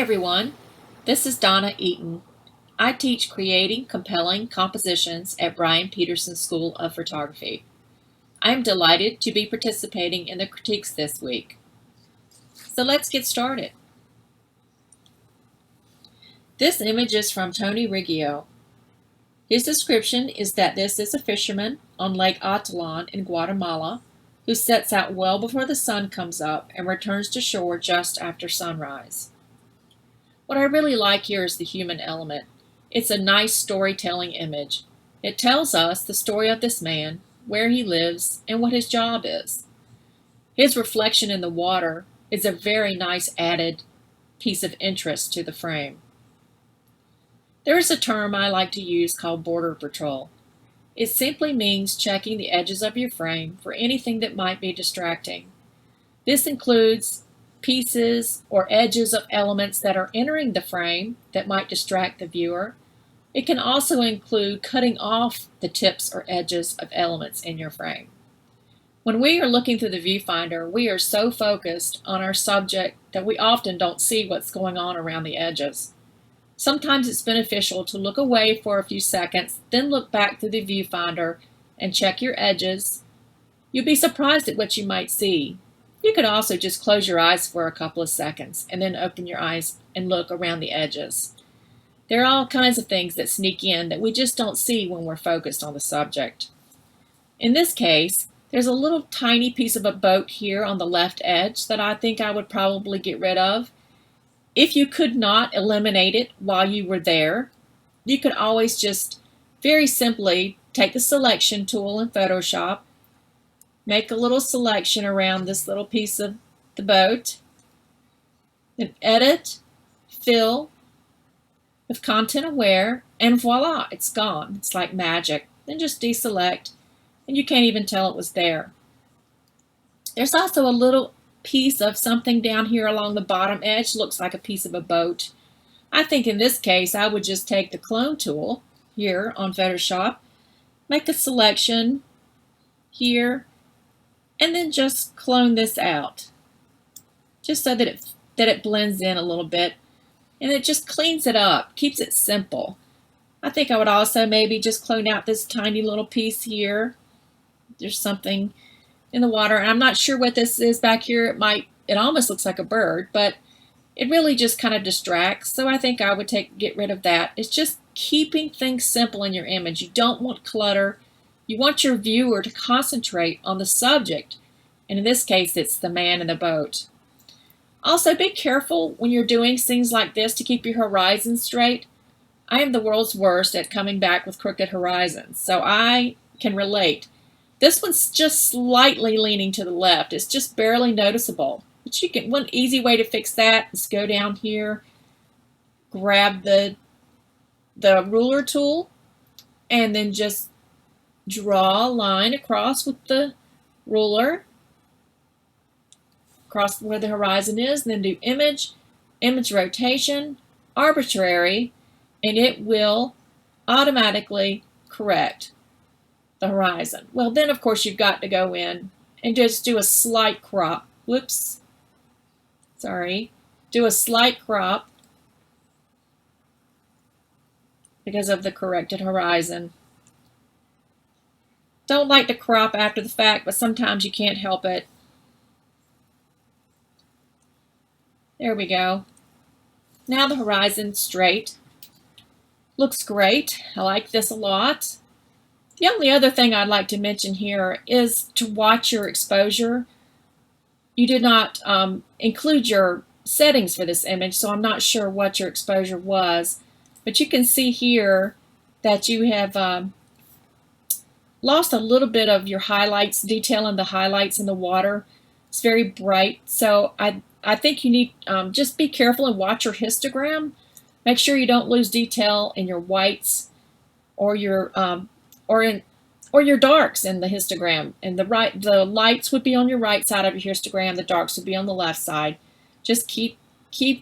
everyone, this is Donna Eaton. I teach creating compelling compositions at Brian Peterson School of Photography. I am delighted to be participating in the critiques this week. So let's get started. This image is from Tony Riccio. His description is that this is a fisherman on Lake Atitlan in Guatemala who sets out well before the sun comes up and returns to shore just after sunrise. What I really like here is the human element. It's a nice storytelling image. It tells us the story of this man, where he lives, and what his job is. His reflection in the water is a very nice added piece of interest to the frame. There is a term I like to use called border patrol. It simply means checking the edges of your frame for anything that might be distracting. This includes pieces or edges of elements that are entering the frame that might distract the viewer. It can also include cutting off the tips or edges of elements in your frame. When we are looking through the viewfinder, we are so focused on our subject that we often don't see what's going on around the edges. Sometimes it's beneficial to look away for a few seconds, then look back through the viewfinder and check your edges. You'll be surprised at what you might see. You could also just close your eyes for a couple of seconds and then open your eyes and look around the edges. There are all kinds of things that sneak in that we just don't see when we're focused on the subject. In this case, there's a little tiny piece of a boat here on the left edge that I think I would probably get rid of. If you could not eliminate it while you were there, you could always just very simply take the selection tool in Photoshop, make a little selection around this little piece of the boat, then edit, fill with content aware, and voila, it's gone. It's like magic. Then just deselect, and you can't even tell it was there. There's also a little piece of something down here along the bottom edge, looks like a piece of a boat. I think in this case, I would just take the clone tool here on Photoshop, make a selection here, and then just clone this out, just so that it blends in a little bit, and it just cleans it up, keeps it simple. I think I would also maybe just clone out this tiny little piece here. There's something in the water, and I'm not sure what this is back here. It almost looks like a bird, but it really just kind of distracts. So I think I would get rid of that. It's just keeping things simple in your image. You don't want clutter. You want your viewer to concentrate on the subject, and in this case, it's the man in the boat. Also, be careful when you're doing things like this to keep your horizon straight. I am the world's worst at coming back with crooked horizons, so I can relate. This one's just slightly leaning to the left. It's just barely noticeable. But one easy way to fix that is go down here, grab the ruler tool, and then just draw a line across with the ruler, across where the horizon is, and then do image rotation, arbitrary, and it will automatically correct the horizon. Well, then of course you've got to go in and just do a slight crop. Whoops. Sorry. Do a slight crop because of the corrected horizon. Don't like to crop after the fact, but sometimes you can't help it. There we go. Now the horizon's straight. Looks great. I like this a lot. The only other thing I'd like to mention here is to watch your exposure. You did not include your settings for this image, so I'm not sure what your exposure was. But you can see here that you have lost a little bit of your highlights, detail in the highlights in the water. It's very bright, so I think you need just be careful and watch your histogram. Make sure you don't lose detail in your whites or your your darks in the histogram. And the lights would be on your right side of your histogram. The darks would be on the left side. Just keep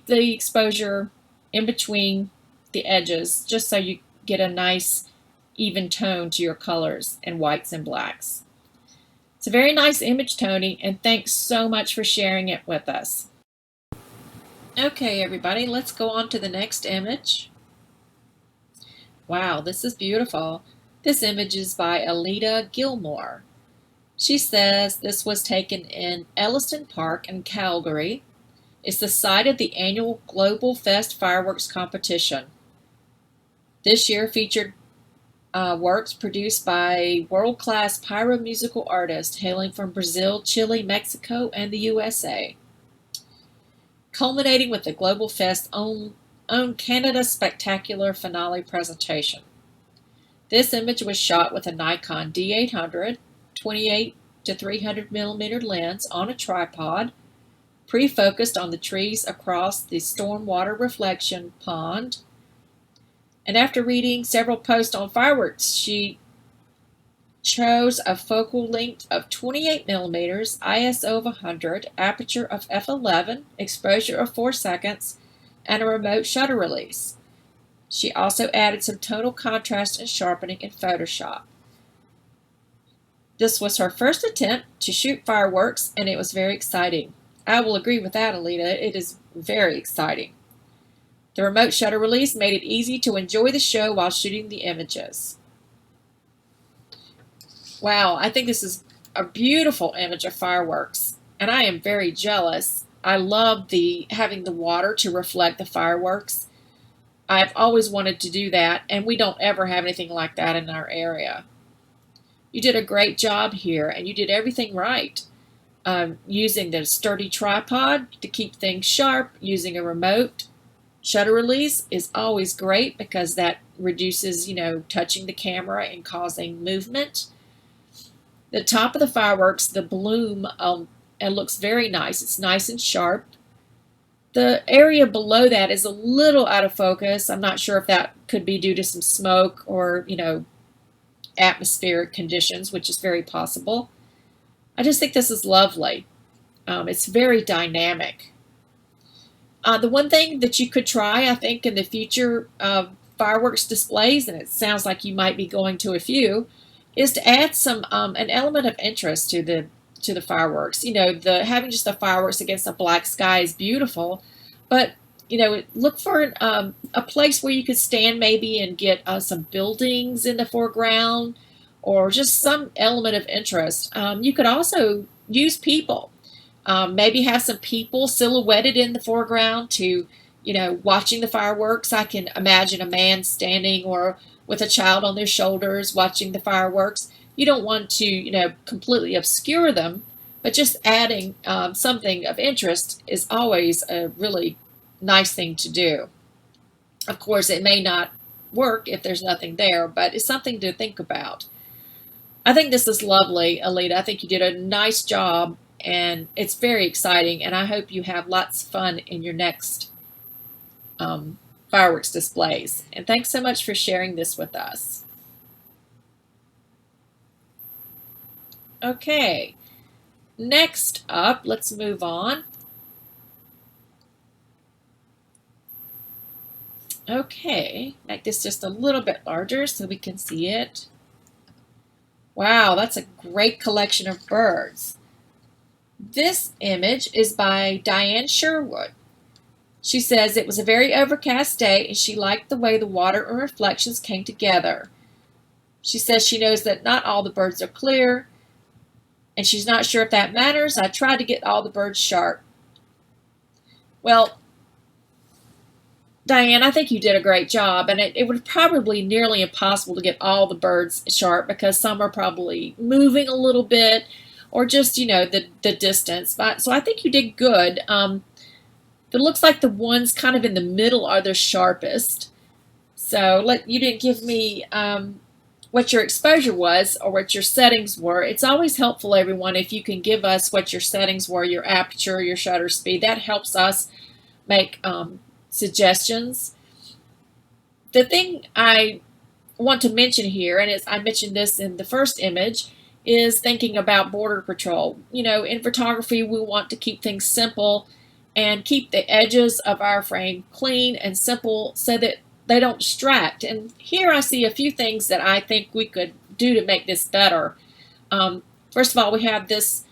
the exposure in between the edges, just so you get a nice even tone to your colors and whites and blacks. It's a very nice image, Tony, and thanks so much for sharing it with us. Okay, everybody, let's go on to the next image. Wow, this is beautiful. This image is by Aletta Gilmore. She says this was taken in Elliston Park in Calgary. It's the site of the annual Global Fest fireworks competition. This year featured works produced by world-class pyro-musical artists hailing from Brazil, Chile, Mexico, and the USA, culminating with the Global Fest's own Canada Spectacular finale presentation. This image was shot with a Nikon D800 28 to 300 millimeter lens on a tripod, pre-focused on the trees across the stormwater reflection pond. And after reading several posts on fireworks, she chose a focal length of 28 millimeters, ISO of 100, aperture of f11, exposure of 4 seconds, and a remote shutter release. She also added some tonal contrast and sharpening in Photoshop. This was her first attempt to shoot fireworks, and it was very exciting. I will agree with that, Aletta. It is very exciting. The remote shutter release made it easy to enjoy the show while shooting the images. Wow, I think this is a beautiful image of fireworks, and I am very jealous. I love having the water to reflect the fireworks. I've always wanted to do that, and we don't ever have anything like that in our area. You did a great job here, and you did everything right. Using the sturdy tripod to keep things sharp, using a remote shutter release is always great because that reduces, touching the camera and causing movement. The top of the fireworks, the bloom, it looks very nice. It's nice and sharp. The area below that is a little out of focus. I'm not sure if that could be due to some smoke or, atmospheric conditions, which is very possible. I just think this is lovely. It's very dynamic. The one thing that you could try, I think, in the future fireworks displays, and it sounds like you might be going to a few, is to add some an element of interest to the fireworks. Having just the fireworks against a black sky is beautiful, but look for a place where you could stand maybe and get some buildings in the foreground or just some element of interest. You could also use people. Maybe have some people silhouetted in the foreground to, watching the fireworks. I can imagine a man standing or with a child on their shoulders watching the fireworks. You don't want to, completely obscure them, but just adding something of interest is always a really nice thing to do. Of course, it may not work if there's nothing there, but it's something to think about. I think this is lovely, Aletta. I think you did a nice job, and it's very exciting, and I hope you have lots of fun in your next fireworks displays. And thanks so much for sharing this with us. Okay, next up, let's move on. Okay, make this just a little bit larger so we can see it. Wow, that's a great collection of birds. This image is by Diane Sherwood. She says it was a very overcast day and she liked the way the water and reflections came together. She says she knows that not all the birds are clear and she's not sure if that matters. I tried to get all the birds sharp. Well, Diane, I think you did a great job, and it would probably nearly impossible to get all the birds sharp because some are probably moving a little bit or just, the distance. So I think you did good. It looks like the ones kind of in the middle are the sharpest. So you didn't give me what your exposure was or what your settings were. It's always helpful, everyone, if you can give us what your settings were, your aperture, your shutter speed. That helps us make suggestions. The thing I want to mention here, and I mentioned this in the first image, is thinking about border patrol. In photography, we want to keep things simple and keep the edges of our frame clean and simple so that they don't distract. And here I see a few things that I think we could do to make this better. First of all, we have this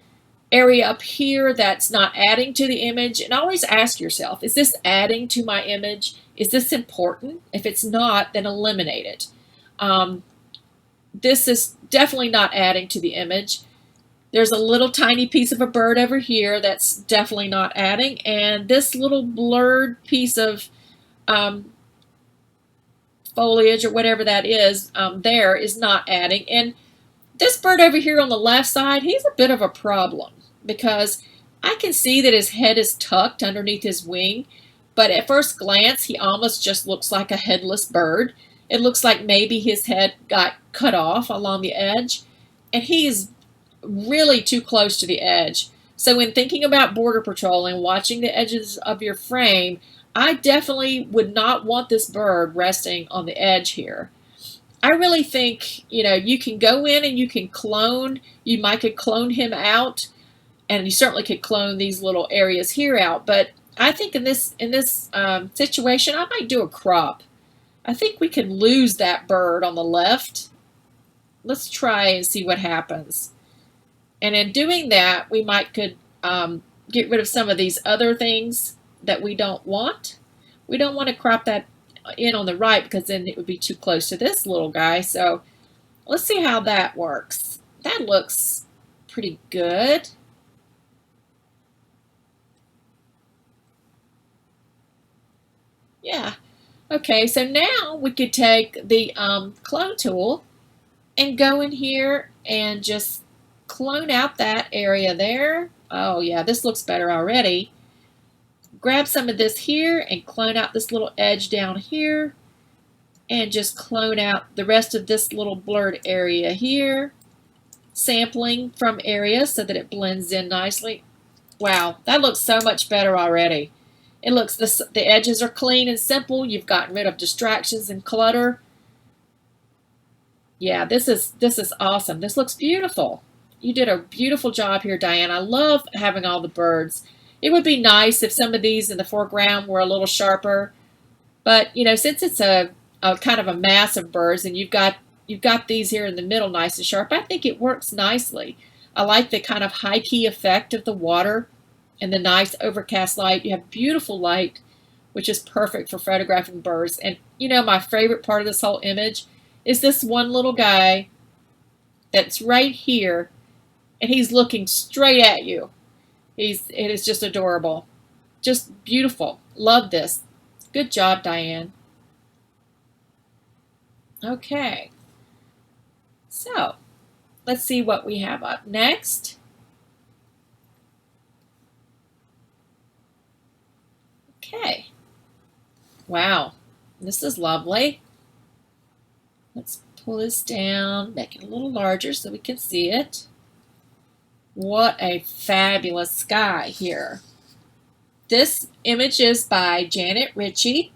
area up here that's not adding to the image. And always ask yourself, is this adding to my image? Is this important? If it's not, then eliminate it. This is definitely not adding to the image. There's a little tiny piece of a bird over here that's definitely not adding. And this little blurred piece of foliage or whatever that is there is not adding. And this bird over here on the left side, he's a bit of a problem because I can see that his head is tucked underneath his wing, but at first glance he almost just looks like a headless bird. It looks like maybe his head got cut off along the edge, and he is really too close to the edge. So when thinking about border patrol and watching the edges of your frame, I definitely would not want this bird resting on the edge here. I really think, you can go in and you can clone. You could clone him out, and you certainly could clone these little areas here out. But I think in this situation, I might do a crop. I think we can lose that bird on the left. Let's try and see what happens. And in doing that, we could get rid of some of these other things that we don't want. We don't want to crop that in on the right because then it would be too close to this little guy. So let's see how that works. That looks pretty good. Yeah. Okay, so now we could take the clone tool and go in here and just clone out that area there. Oh yeah, this looks better already. Grab some of this here and clone out this little edge down here, and just clone out the rest of this little blurred area here, sampling from areas so that it blends in nicely. Wow, that looks so much better already. It looks, the edges are clean and simple. You've gotten rid of distractions and clutter. Yeah, this is awesome. This looks beautiful. You did a beautiful job here, Diane. I love having all the birds. It would be nice if some of these in the foreground were a little sharper, but since it's a kind of a mass of birds, and you've got these here in the middle nice and sharp, I think it works nicely. I like the kind of high key effect of the water and the nice overcast light. You have beautiful light, which is perfect for photographing birds. And my favorite part of this whole image is this one little guy that's right here, and he's looking straight at you. It is just adorable. Just beautiful. Love this. Good job, Diane. Okay. So, let's see what we have up next. Okay. Wow. This is lovely. Let's pull this down, make it a little larger so we can see it. What a fabulous sky here. This image is by Janet Ritchie.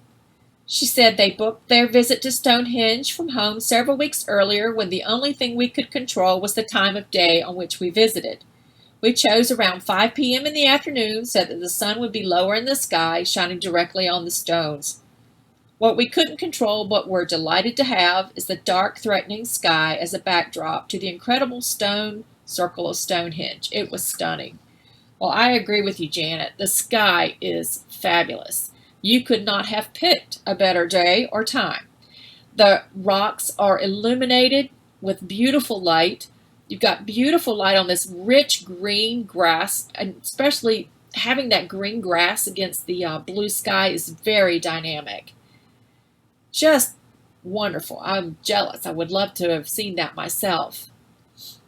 She said they booked their visit to Stonehenge from home several weeks earlier when the only thing we could control was the time of day on which we visited. We chose around 5 p.m. in the afternoon so that the sun would be lower in the sky, shining directly on the stones. What we couldn't control but were delighted to have is the dark, threatening sky as a backdrop to the incredible stone circle of Stonehenge. It was stunning. Well, I agree with you, Janet. The sky is fabulous. You could not have picked a better day or time. The rocks are illuminated with beautiful light. You've got beautiful light on this rich green grass, and especially having that green grass against the blue sky is very dynamic. Just wonderful. I'm jealous. I would love to have seen that myself.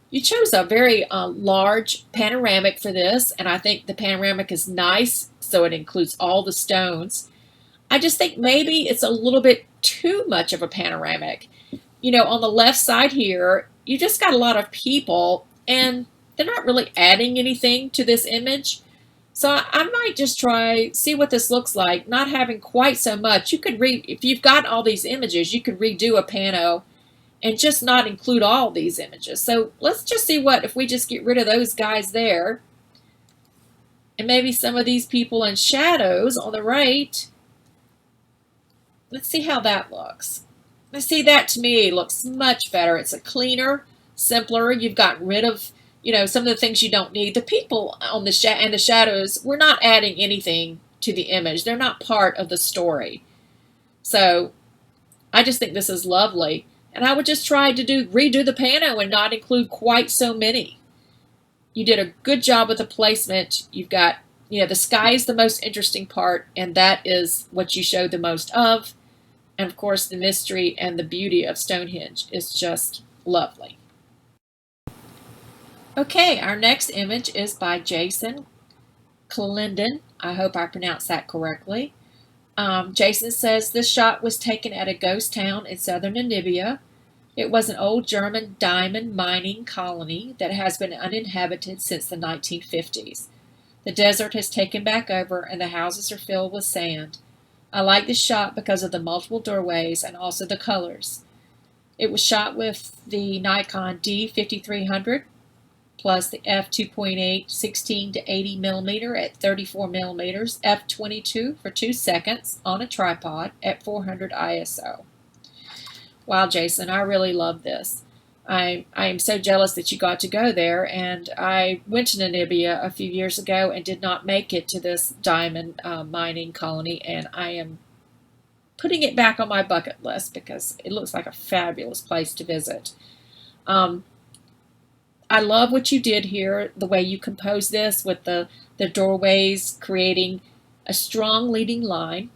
You chose a very large panoramic for this, and I think the panoramic is nice, so it includes all the stones. I just think maybe it's a little bit too much of a panoramic. On the left side here, you just got a lot of people, and they're not really adding anything to this image. So I might just see what this looks like, not having quite so much. You could if you've got all these images, you could redo a pano and just not include all these images. So let's just see if we just get rid of those guys there, and maybe some of these people in shadows on the right. Let's see how that looks. Let's see, that to me looks much better. It's a cleaner, simpler. You've gotten rid of, some of the things you don't need. The people on the and the shadows, we're not adding anything to the image. They're not part of the story. So I just think this is lovely. And I would just try to redo the pano and not include quite so many. You did a good job with the placement. You've got, the sky is the most interesting part, and that is what you show the most of. And of course, the mystery and the beauty of Stonehenge is just lovely. Okay, our next image is by Jason Clendon. I hope I pronounced that correctly. Jason says this shot was taken at a ghost town in southern Namibia. It was an old German diamond mining colony that has been uninhabited since the 1950s. The desert has taken back over and the houses are filled with sand. I like this shot because of the multiple doorways and also the colors. It was shot with the Nikon D5300 plus the f2.8 16 to 80 millimeter at 34 millimeters, f22 for 2 seconds on a tripod at 400 ISO. Wow, Jason, I really love this. I am so jealous that you got to go there, and I went to Namibia a few years ago and did not make it to this diamond mining colony, and I am putting it back on my bucket list because it looks like a fabulous place to visit. I love what you did here, the way you composed this with the doorways creating a strong leading line.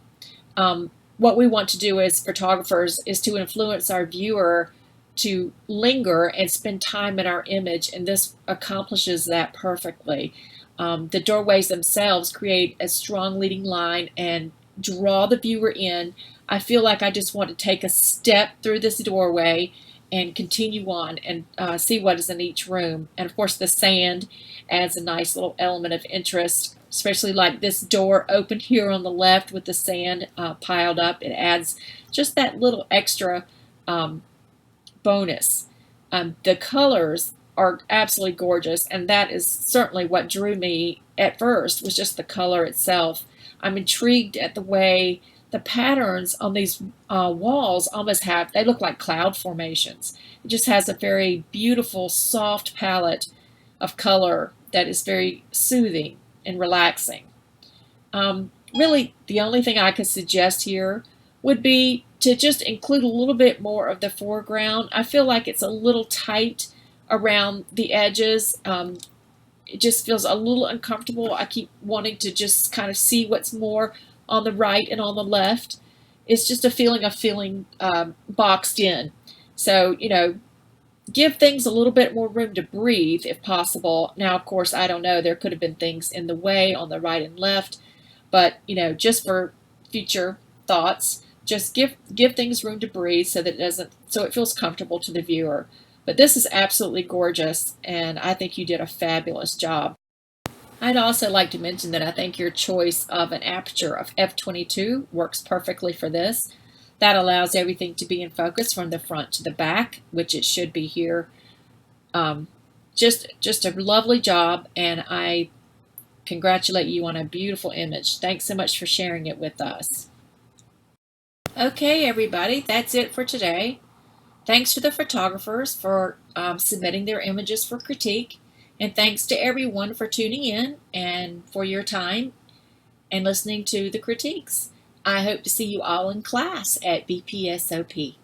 What we want to do as photographers is to influence our viewer to linger and spend time in our image, and this accomplishes that perfectly. The doorways themselves create a strong leading line and draw the viewer in. I feel like I just want to take a step through this doorway and continue on and see what is in each room. And of course the sand adds a nice little element of interest, especially like this door open here on the left with the sand piled up. It adds just that little extra bonus. The colors are absolutely gorgeous, and that is certainly what drew me at first, was just the color itself. I'm intrigued at the way the patterns on these walls almost they look like cloud formations. It just has a very beautiful, soft palette of color that is very soothing and relaxing. Really, the only thing I could suggest here would be to just include a little bit more of the foreground. I feel like it's a little tight around the edges. It just feels a little uncomfortable. I keep wanting to just kind of see what's more on the right and on the left. It's just a feeling of feeling boxed in. So, give things a little bit more room to breathe if possible. Now, of course, I don't know. There could have been things in the way on the right and left. But, just for future thoughts, just give things room to breathe so that it feels comfortable to the viewer. But this is absolutely gorgeous, and I think you did a fabulous job. I'd also like to mention that I think your choice of an aperture of f22 works perfectly for this. That allows everything to be in focus from the front to the back, which it should be here. Just a lovely job, and I congratulate you on a beautiful image. Thanks so much for sharing it with us. Okay, everybody, that's it for today. Thanks to the photographers for submitting their images for critique. And thanks to everyone for tuning in and for your time and listening to the critiques. I hope to see you all in class at BPSOP.